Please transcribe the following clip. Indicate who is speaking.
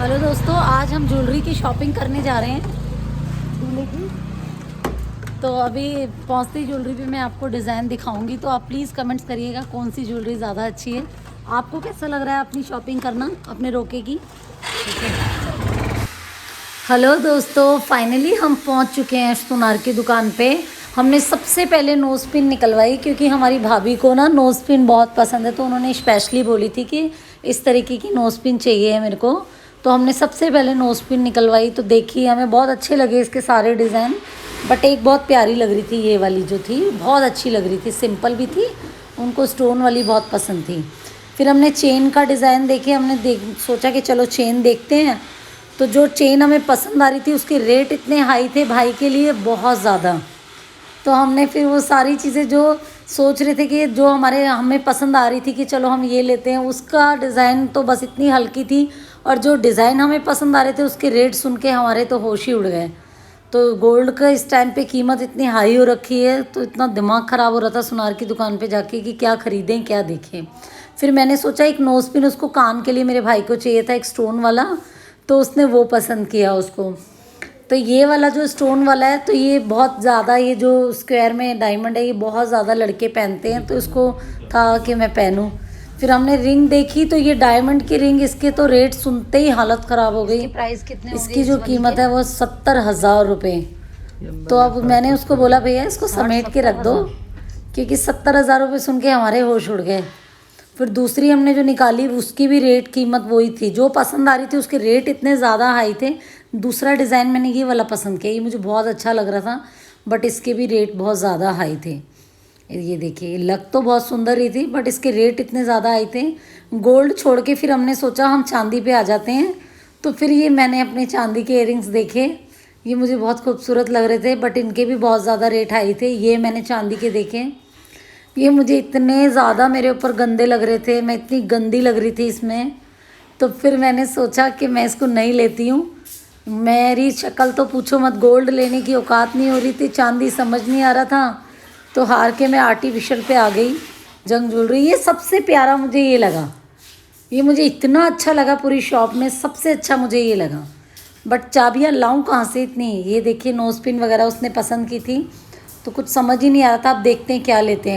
Speaker 1: Hello दोस्तों, आज हम ज्वेलरी की शॉपिंग करने जा रहे हैं दूल्हे की। तो अभी पहुंचती ज्वेलरी पे मैं आपको डिज़ाइन दिखाऊंगी, तो आप प्लीज़ कमेंट्स करिएगा कौन सी ज्वेलरी ज़्यादा अच्छी है। आपको कैसा लग रहा है अपनी शॉपिंग करना अपने रोके की। हेलो दोस्तों, फाइनली हम पहुंच चुके हैं सोनार की दुकान पे। हमने सबसे पहले नोज़ पिन निकलवाई क्योंकि हमारी भाभी को ना नोज़ पिन बहुत पसंद है, तो उन्होंने स्पेशली बोली थी कि इस तरीके की नोज़ पिन चाहिए है मेरे को। तो हमने सबसे पहले नोज़ पिन निकलवाई, तो देखिए हमें बहुत अच्छे लगे इसके सारे डिज़ाइन। बट एक बहुत प्यारी लग रही थी, ये वाली जो थी बहुत अच्छी लग रही थी, सिंपल भी थी, उनको स्टोन वाली बहुत पसंद थी। फिर हमने चेन का डिज़ाइन देखे, हमने सोचा कि चलो चेन देखते हैं। तो जो चेन हमें पसंद आ रही थी उसके रेट इतने हाई थे भाई के लिए, बहुत ज़्यादा। तो हमने फिर वो सारी चीज़ें जो सोच रहे थे कि जो हमें पसंद आ रही थी कि चलो हम ये लेते हैं, उसका डिज़ाइन तो बस इतनी हल्की थी, और जो डिज़ाइन हमें पसंद आ रहे थे उसके रेट सुन के हमारे तो होश ही उड़ गए। तो गोल्ड का इस टाइम पे कीमत इतनी हाई हो रखी है, तो इतना दिमाग ख़राब हो रहा था सुनार की दुकान पे जाके कि क्या ख़रीदें क्या देखें। फिर मैंने सोचा एक नोज़ पिन उसको कान के लिए मेरे भाई को चाहिए था, एक स्टोन वाला, तो उसने वो पसंद किया उसको। तो ये वाला जो स्टोन वाला है, तो ये बहुत ज़्यादा, ये जो स्क्वायर में डायमंड है ये बहुत ज़्यादा लड़के पहनते हैं, तो इसको था कि मैं पहनूं। फिर हमने रिंग देखी, तो ये डायमंड की रिंग, इसके तो रेट सुनते ही हालत ख़राब हो गई।
Speaker 2: प्राइस कितने होंगे
Speaker 1: इसकी
Speaker 2: इस
Speaker 1: जो
Speaker 2: वाली
Speaker 1: कीमत
Speaker 2: के?
Speaker 1: है वो 70,000 रुपये। तो अब मैंने उसको बोला भैया इसको समेट के रख दो, क्योंकि 70,000 रुपये सुन के हमारे होश उड़ गए। फिर दूसरी हमने जो निकाली उसकी भी रेट कीमत वही थी, जो पसंद आ रही थी उसके रेट इतने ज़्यादा हाई थे। दूसरा डिज़ाइन मैंने ये वाला पसंद किया, ये मुझे बहुत अच्छा लग रहा था, बट इसके भी रेट बहुत ज़्यादा हाई थे। ये देखिए लग तो बहुत सुंदर ही थी, बट इसके रेट इतने ज़्यादा आए थे। गोल्ड छोड़ के फिर हमने सोचा हम चांदी पे आ जाते हैं। तो फिर ये मैंने अपने चांदी के इयररिंग्स देखे, ये मुझे बहुत खूबसूरत लग रहे थे, बट इनके भी बहुत ज़्यादा रेट हाई थे। ये मैंने चांदी के देखे, ये मुझे इतने ज़्यादा मेरे ऊपर गंदे लग रहे थे, मैं इतनी गंदी लग रही थी इसमें। तो फिर मैंने सोचा कि मैं इसको नहीं लेती हूँ। मेरी शक्ल तो पूछो मत, गोल्ड लेने की औकात नहीं हो रही थी, चांदी समझ नहीं आ रहा था, तो हार के मैं आर्टिफिशियल पे आ गई। जंग ज्वेलरी ये सबसे प्यारा मुझे ये लगा, ये मुझे इतना अच्छा लगा, पूरी शॉप में सबसे अच्छा मुझे ये लगा। बट चाबियाँ लाऊं कहाँ से इतनी। ये देखिए नोज़ पिन वगैरह उसने पसंद की थी, तो कुछ समझ ही नहीं आ रहा था। अब देखते हैं क्या लेते हैं।